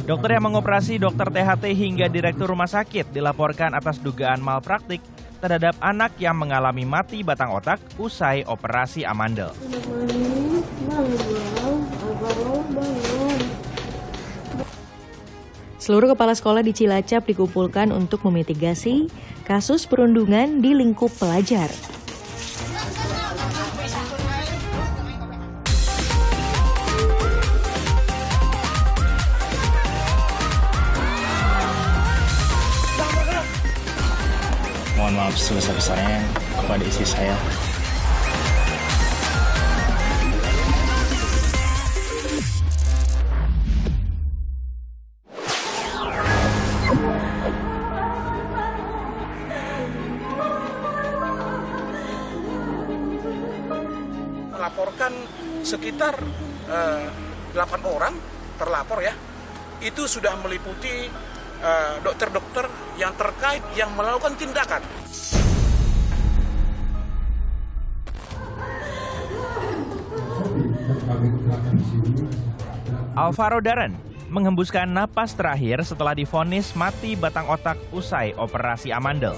Dokter yang mengoperasi Dokter THT hingga direktur rumah sakit dilaporkan atas dugaan malpraktik terhadap anak yang mengalami mati batang otak usai operasi amandel. Seluruh kepala sekolah di Cilacap dikumpulkan untuk memitigasi kasus perundungan di lingkup pelajar. Mohon maaf sebesar-besarnya kepada istri saya. Melaporkan sekitar 8 orang terlapor ya. Itu sudah meliputi dokter-dokter yang terkait yang melakukan tindakan. Alvaro Darren menghembuskan napas terakhir setelah divonis mati batang otak usai operasi amandel.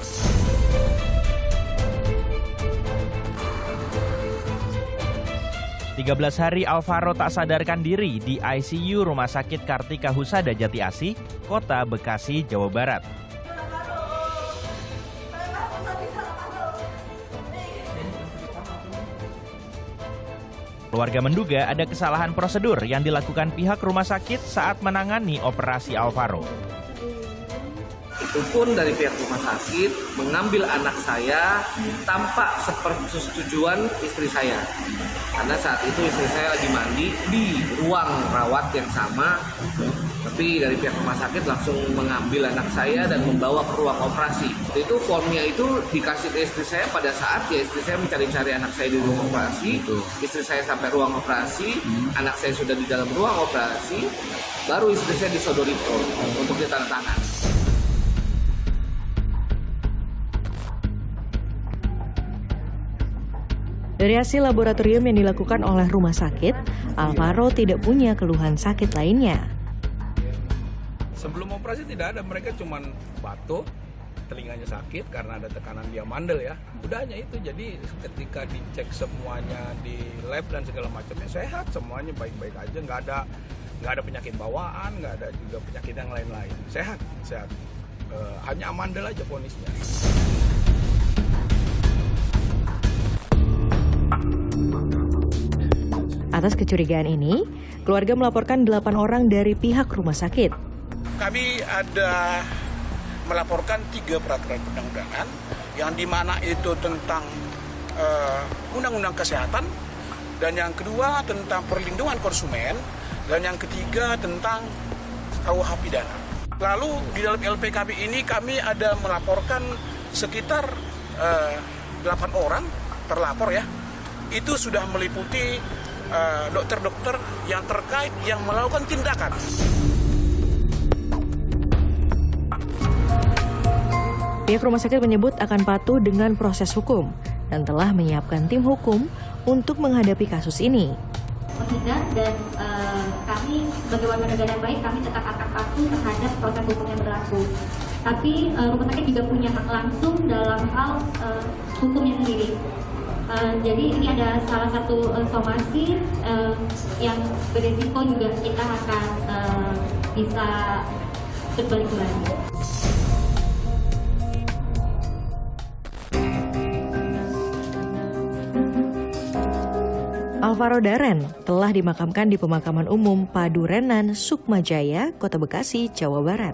Tiga 13 hari Alvaro tak sadarkan diri di ICU Rumah Sakit Kartika Husada Jati Asih, Kota Bekasi, Jawa Barat. Keluarga menduga ada kesalahan prosedur yang dilakukan pihak rumah sakit saat menangani operasi Alvaro. Itu pun dari pihak rumah sakit mengambil anak saya tanpa sepersetujuan istri saya. Karena saat itu istri saya lagi mandi di ruang rawat yang sama, tapi dari pihak rumah sakit langsung mengambil anak saya dan membawa ke ruang operasi. Itu formnya itu dikasih ke istri saya pada saat ya istri saya mencari-cari anak saya di ruang operasi. Istri saya sampai ruang operasi, anak saya sudah di dalam ruang operasi, baru istri saya disodori form untuk ditandatangan. Dari hasil laboratorium yang dilakukan oleh rumah sakit, Alvaro tidak punya keluhan sakit lainnya. Sebelum operasi tidak ada, mereka cuma batuk, telinganya sakit karena ada tekanan di amandel ya. Udah hanya itu, jadi ketika dicek semuanya di lab dan segala macamnya sehat, semuanya baik-baik aja, nggak ada penyakit bawaan, nggak ada juga penyakit yang lain-lain. Sehat. Hanya amandel aja vonisnya. Atas kecurigaan ini, keluarga melaporkan 8 orang dari pihak rumah sakit. Kami ada melaporkan 3 peraturan perundang-undangan yang dimana itu tentang undang-undang kesehatan, dan yang kedua tentang perlindungan konsumen, dan yang ketiga tentang KUH pidana. Lalu di dalam LPKB ini kami ada melaporkan sekitar 8 orang terlapor ya. Itu sudah meliputi dokter-dokter yang terkait yang melakukan tindakan. Pihak rumah sakit menyebut akan patuh dengan proses hukum dan telah menyiapkan tim hukum untuk menghadapi kasus ini. Dan kami sebagai warga negara yang baik, kami tetap akan patuh terhadap proses hukum yang berlaku. Tapi rumah sakit juga punya hak langsung dalam hal hukumnya sendiri. Jadi ini ada salah satu somasi yang berisiko juga kita akan bisa berbalik lagi. Alvaro Darren telah dimakamkan di Pemakaman Umum Padurenan, Sukmajaya, Kota Bekasi, Jawa Barat.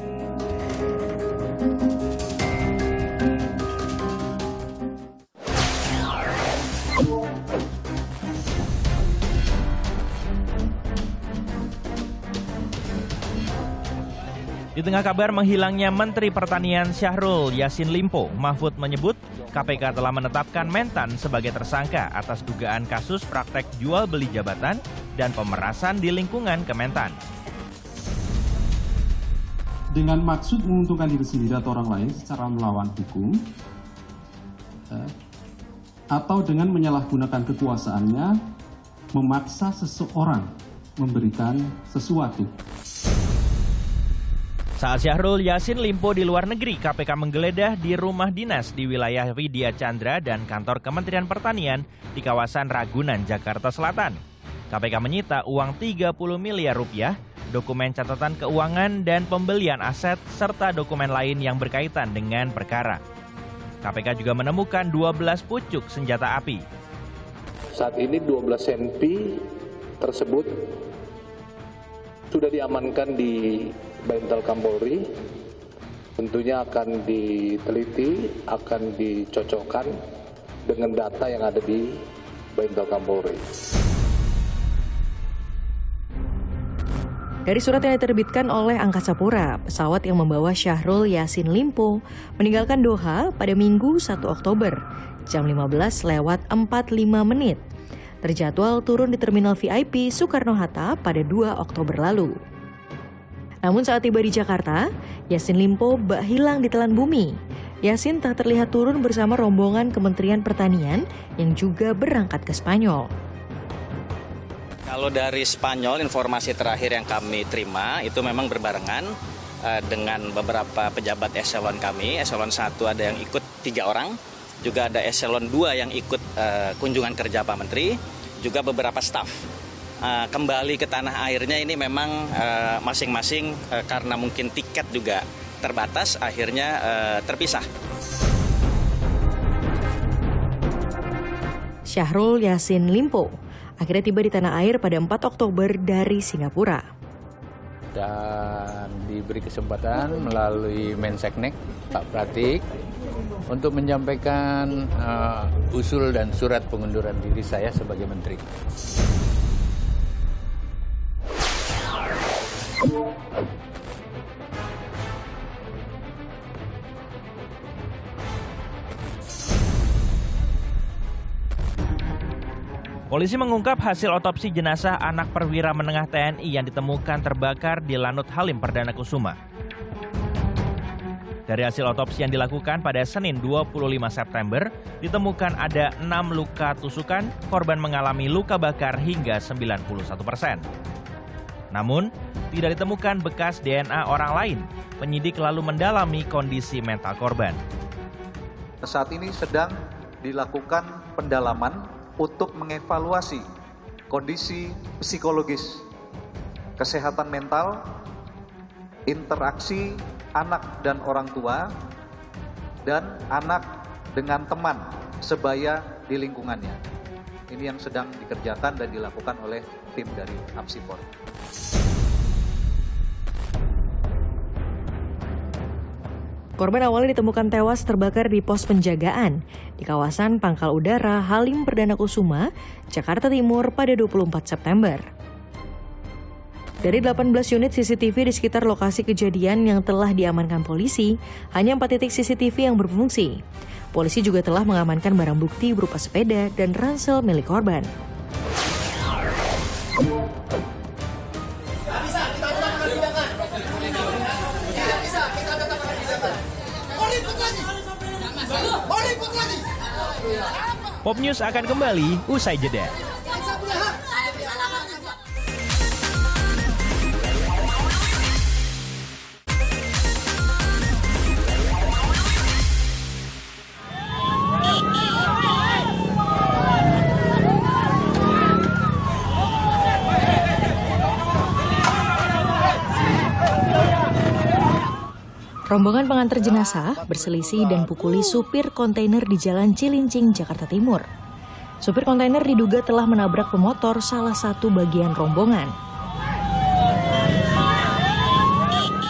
Di tengah kabar menghilangnya Menteri Pertanian Syahrul Yassin Limpo, Mahfud menyebut KPK telah menetapkan Mentan sebagai tersangka atas dugaan kasus praktek jual beli jabatan dan pemerasan di lingkungan Kementan. Dengan maksud menguntungkan diri sendiri atau orang lain secara melawan hukum, atau dengan menyalahgunakan kekuasaannya, memaksa seseorang memberikan sesuatu. Saat Syahrul Yassin Limpo di luar negeri, KPK menggeledah di rumah dinas di wilayah Widya Chandra dan kantor Kementerian Pertanian di kawasan Ragunan, Jakarta Selatan. KPK menyita uang 30 miliar rupiah, dokumen catatan keuangan dan pembelian aset, serta dokumen lain yang berkaitan dengan perkara. KPK juga menemukan 12 pucuk senjata api. Saat ini 12 MP tersebut sudah diamankan di Baintel Kapolri, tentunya akan diteliti, akan dicocokkan dengan data yang ada di Baintel Kapolri. Dari surat yang diterbitkan oleh Angkasa Pura, pesawat yang membawa Syahrul Yassin Limpo meninggalkan Doha pada Minggu 1 Oktober, jam 15:45 terjadwal turun di Terminal VIP Soekarno-Hatta pada 2 Oktober lalu. Namun saat tiba di Jakarta, Yassin Limpo bak hilang di telan bumi. Yassin tak terlihat turun bersama rombongan Kementerian Pertanian yang juga berangkat ke Spanyol. Kalau dari Spanyol, informasi terakhir yang kami terima itu memang berbarengan dengan beberapa pejabat eselon kami. Eselon 1 ada yang ikut 3 orang, juga ada eselon 2 yang ikut kunjungan kerja Pak Menteri, juga beberapa staf. Kembali ke tanah airnya ini memang masing-masing karena mungkin tiket juga terbatas, akhirnya terpisah. Syahrul Yassin Limpo akhirnya tiba di tanah air pada 4 Oktober dari Singapura. Dan diberi kesempatan melalui Menseknek Pak Pratik untuk menyampaikan usul dan surat pengunduran diri saya sebagai Menteri. Polisi mengungkap hasil otopsi jenazah anak perwira menengah TNI yang ditemukan terbakar di Lanut Halim Perdana Kusuma. Dari hasil otopsi yang dilakukan pada Senin 25 September, ditemukan ada 6 luka tusukan, korban mengalami luka bakar hingga 91%. Namun, tidak ditemukan bekas DNA orang lain. Penyidik lalu mendalami kondisi mental korban. Saat ini sedang dilakukan pendalaman untuk mengevaluasi kondisi psikologis, kesehatan mental, interaksi anak dan orang tua, dan anak dengan teman sebaya di lingkungannya. Ini yang sedang dikerjakan dan dilakukan oleh tim dari Apsipor. Korban awalnya ditemukan tewas terbakar di pos penjagaan di kawasan Pangkal Udara Halim Perdana Kusuma, Jakarta Timur pada 24 September. Dari 18 unit CCTV di sekitar lokasi kejadian yang telah diamankan polisi, hanya 4 titik CCTV yang berfungsi. Polisi juga telah mengamankan barang bukti berupa sepeda dan ransel milik korban. Pop News akan kembali usai jeda. Rombongan pengantar jenazah berselisih dan pukuli supir kontainer di Jalan Cilincing, Jakarta Timur. Supir kontainer diduga telah menabrak pemotor salah satu bagian rombongan.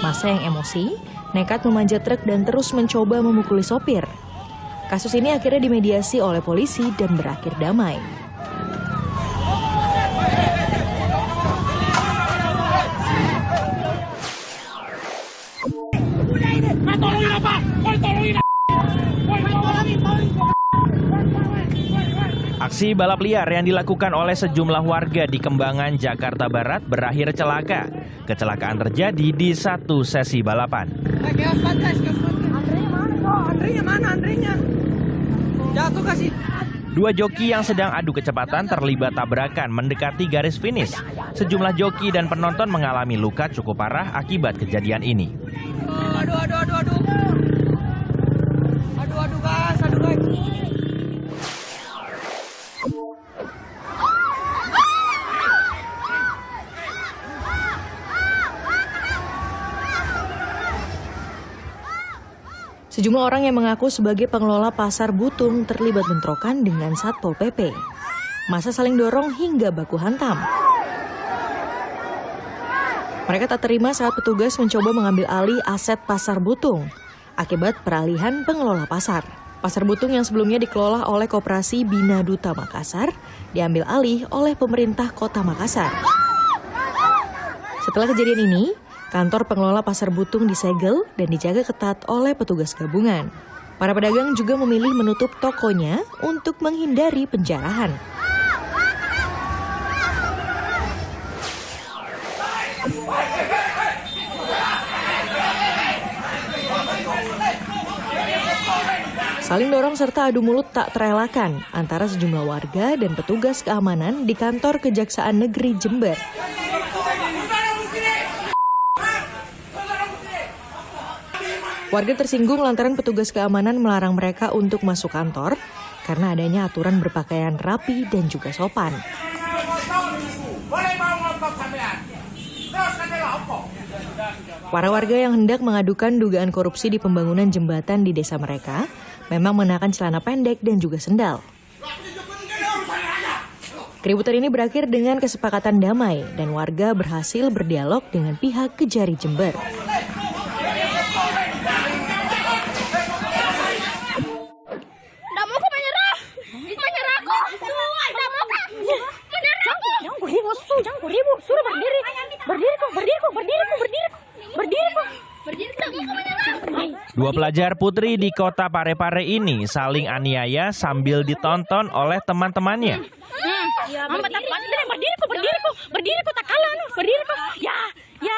Massa yang emosi, nekat memanjat truk dan terus mencoba memukuli sopir. Kasus ini akhirnya dimediasi oleh polisi dan berakhir damai. Aksi balap liar yang dilakukan oleh sejumlah warga di Kembangan, Jakarta Barat berakhir celaka. Kecelakaan terjadi di satu sesi balapan. Dua joki yang sedang adu kecepatan terlibat tabrakan mendekati garis finish. Sejumlah joki dan penonton mengalami luka cukup parah akibat kejadian ini. Sejumlah orang yang mengaku sebagai pengelola pasar Butung terlibat bentrokan dengan Satpol PP. Massa saling dorong hingga baku hantam. Mereka tak terima saat petugas mencoba mengambil alih aset pasar Butung akibat peralihan pengelola pasar. Pasar Butung yang sebelumnya dikelola oleh Koperasi Bina Duta Makassar diambil alih oleh pemerintah Kota Makassar. Setelah kejadian ini, kantor pengelola pasar Butung disegel dan dijaga ketat oleh petugas gabungan. Para pedagang juga memilih menutup tokonya untuk menghindari penjarahan. Saling dorong serta adu mulut tak terelakkan antara sejumlah warga dan petugas keamanan di kantor Kejaksaan Negeri Jember. Warga tersinggung lantaran petugas keamanan melarang mereka untuk masuk kantor karena adanya aturan berpakaian rapi dan juga sopan. Para warga yang hendak mengadukan dugaan korupsi di pembangunan jembatan di desa mereka memang mengenakan celana pendek dan juga sendal. Keributan ini berakhir dengan kesepakatan damai dan warga berhasil berdialog dengan pihak Kejari Jember. Dua pelajar putri di kota Parepare ini saling aniaya sambil ditonton oleh teman-temannya.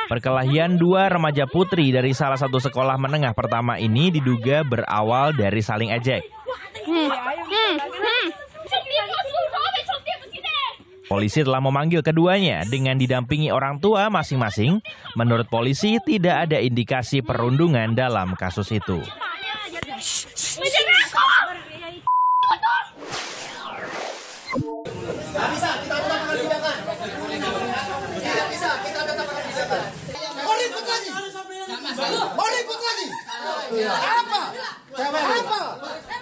Perkelahian dua remaja putri dari salah satu sekolah menengah pertama ini diduga berawal dari saling ejek. Polisi telah memanggil keduanya dengan didampingi orang tua masing-masing. Menurut polisi, tidak ada indikasi perundungan dalam kasus itu.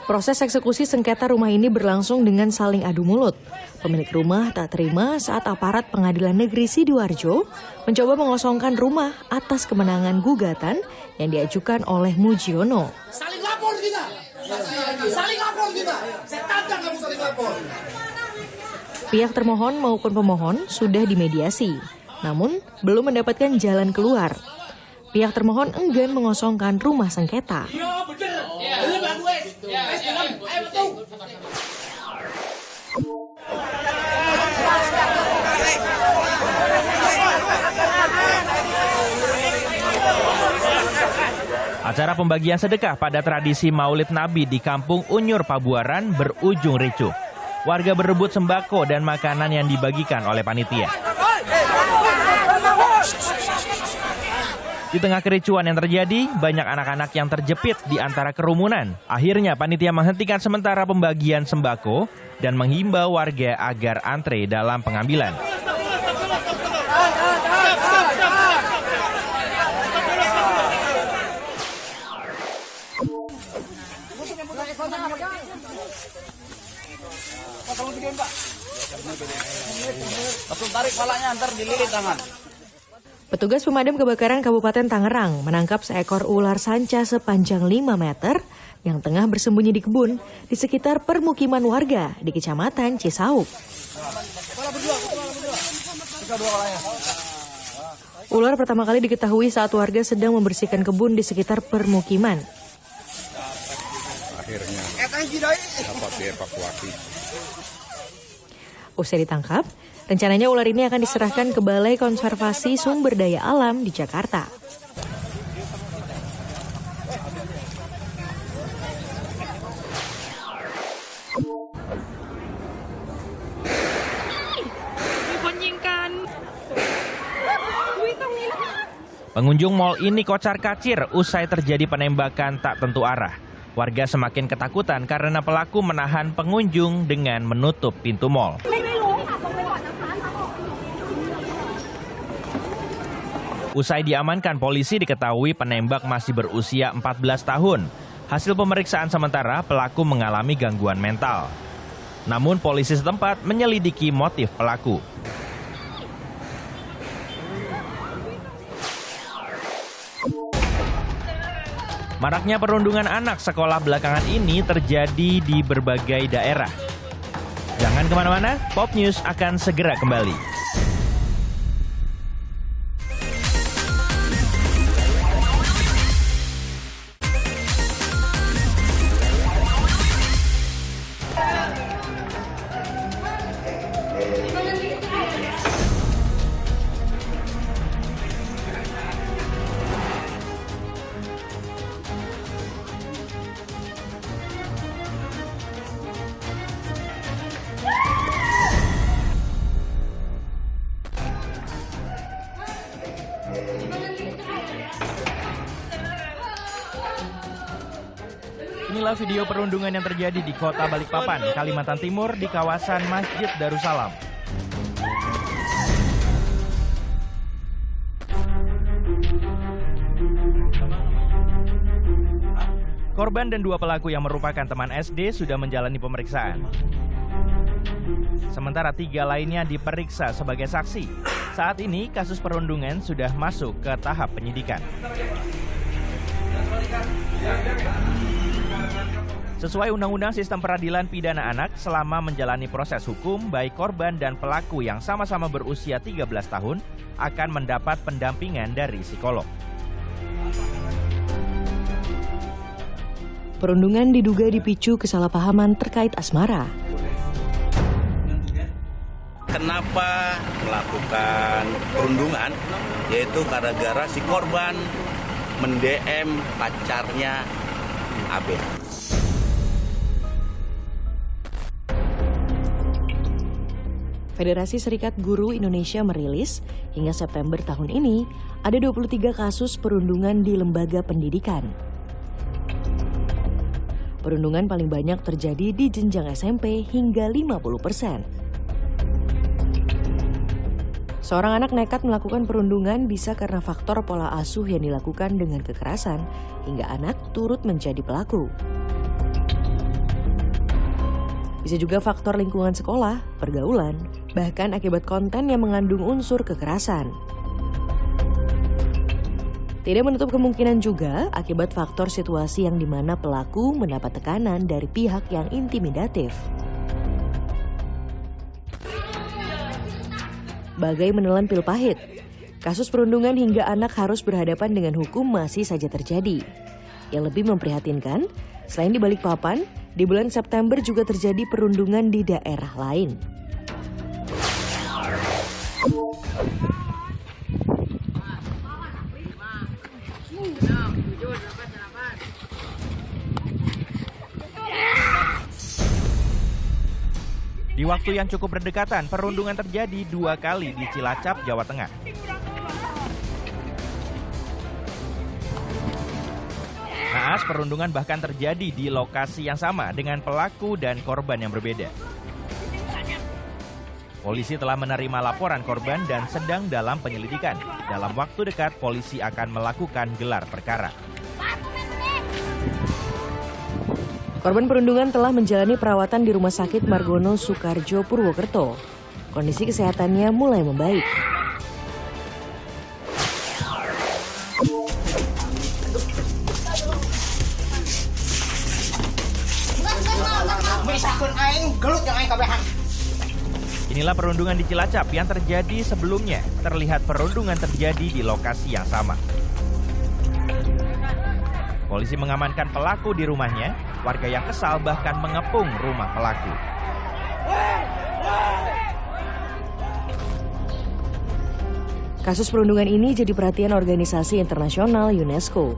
Proses eksekusi sengketa rumah ini berlangsung dengan saling adu mulut. Pemilik rumah tak terima saat aparat Pengadilan Negeri Sidoarjo mencoba mengosongkan rumah atas kemenangan gugatan yang diajukan oleh Mujiono. Saling lapor kita. Saling lapor kita. Saya tantang kamu saling lapor. Pihak termohon maupun pemohon sudah dimediasi, namun belum mendapatkan jalan keluar. Pihak termohon enggan mengosongkan rumah sengketa. Acara pembagian sedekah pada tradisi Maulid Nabi di Kampung Unyur Pabuaran berujung ricuh. Warga berebut sembako dan makanan yang dibagikan oleh panitia. Di tengah kericuan yang terjadi, banyak anak-anak yang terjepit di antara kerumunan. Akhirnya panitia menghentikan sementara pembagian sembako dan menghimbau warga agar antre dalam pengambilan. Tarik palanya, ntar dililit tangan. Petugas pemadam kebakaran Kabupaten Tangerang menangkap seekor ular sanca sepanjang 5 meter yang tengah bersembunyi di kebun di sekitar permukiman warga di Kecamatan Cisauk. Ular pertama kali diketahui saat warga sedang membersihkan kebun di sekitar permukiman. Akhirnya dapat dievakuasi. Usai ditangkap, rencananya ular ini akan diserahkan ke Balai Konservasi Sumber Daya Alam di Jakarta. Pengunjung mal ini kocar-kacir usai terjadi penembakan tak tentu arah. Warga semakin ketakutan karena pelaku menahan pengunjung dengan menutup pintu mal. Usai diamankan, polisi diketahui penembak masih berusia 14 tahun. Hasil pemeriksaan sementara, pelaku mengalami gangguan mental. Namun polisi setempat menyelidiki motif pelaku. Maraknya perundungan anak sekolah belakangan ini terjadi di berbagai daerah. Jangan kemana-mana, Pop News akan segera kembali. Inilah video perundungan yang terjadi di Kota Balikpapan, Kalimantan Timur di kawasan Masjid Darussalam. Korban dan dua pelaku yang merupakan teman SD sudah menjalani pemeriksaan. Sementara 3 lainnya diperiksa sebagai saksi. Saat ini kasus perundungan sudah masuk ke tahap penyidikan. Sesuai Undang-Undang Sistem Peradilan Pidana Anak, selama menjalani proses hukum, baik korban dan pelaku yang sama-sama berusia 13 tahun akan mendapat pendampingan dari psikolog. Perundungan diduga dipicu kesalahpahaman terkait asmara. Kenapa melakukan perundungan? Yaitu gara-gara si korban mendm pacarnya AB. Federasi Serikat Guru Indonesia merilis, hingga September tahun ini, ada 23 kasus perundungan di lembaga pendidikan. Perundungan paling banyak terjadi di jenjang SMP hingga 50%. Seorang anak nekat melakukan perundungan bisa karena faktor pola asuh yang dilakukan dengan kekerasan, hingga anak turut menjadi pelaku. Bisa juga faktor lingkungan sekolah, pergaulan, bahkan akibat konten yang mengandung unsur kekerasan. Tidak menutup kemungkinan juga akibat faktor situasi yang dimana pelaku mendapat tekanan dari pihak yang intimidatif. Bagai menelan pil pahit, kasus perundungan hingga anak harus berhadapan dengan hukum masih saja terjadi. Yang lebih memprihatinkan, selain di Balikpapan, di bulan September juga terjadi perundungan di daerah lain. Di waktu yang cukup berdekatan, perundungan terjadi 2 kali di Cilacap, Jawa Tengah. Naas, perundungan bahkan terjadi di lokasi yang sama dengan pelaku dan korban yang berbeda. Polisi telah menerima laporan korban dan sedang dalam penyelidikan. Dalam waktu dekat, polisi akan melakukan gelar perkara. Korban perundungan telah menjalani perawatan di Rumah Sakit Margono Soekarjo, Purwokerto. Kondisi kesehatannya mulai membaik. Inilah perundungan di Cilacap yang terjadi sebelumnya. Terlihat perundungan terjadi di lokasi yang sama. Polisi mengamankan pelaku di rumahnya. Warga yang kesal bahkan mengepung rumah pelaku. Kasus perundungan ini jadi perhatian organisasi internasional UNESCO.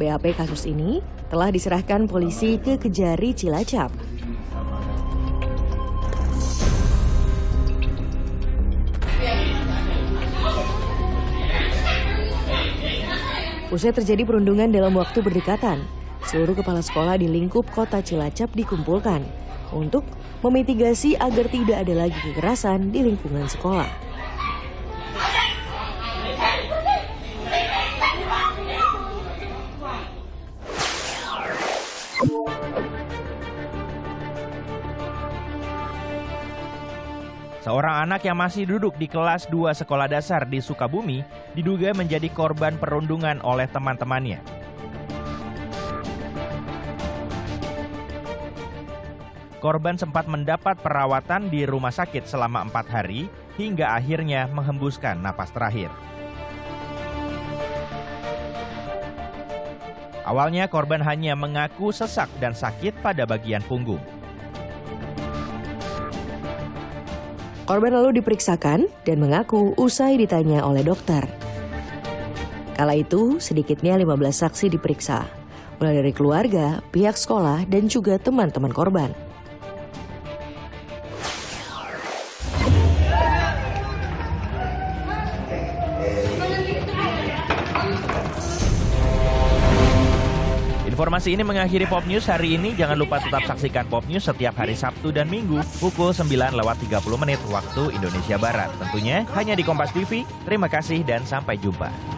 BAP kasus ini telah diserahkan polisi ke Kejari Cilacap. Usai terjadi perundungan dalam waktu berdekatan, seluruh kepala sekolah di lingkup kota Cilacap dikumpulkan untuk memitigasi agar tidak ada lagi kekerasan di lingkungan sekolah. Seorang anak yang masih duduk di kelas 2 sekolah dasar di Sukabumi diduga menjadi korban perundungan oleh teman-temannya. Korban sempat mendapat perawatan di rumah sakit selama 4 hari hingga akhirnya menghembuskan napas terakhir. Awalnya korban hanya mengaku sesak dan sakit pada bagian punggung. Korban lalu diperiksakan dan mengaku usai ditanya oleh dokter. Kala itu, sedikitnya 15 saksi diperiksa, mulai dari keluarga, pihak sekolah, dan juga teman-teman korban. Informasi ini mengakhiri Pop News hari ini. Jangan lupa tetap saksikan Pop News setiap hari Sabtu dan Minggu pukul 9:30 waktu Indonesia Barat. Tentunya hanya di Kompas TV. Terima kasih dan sampai jumpa.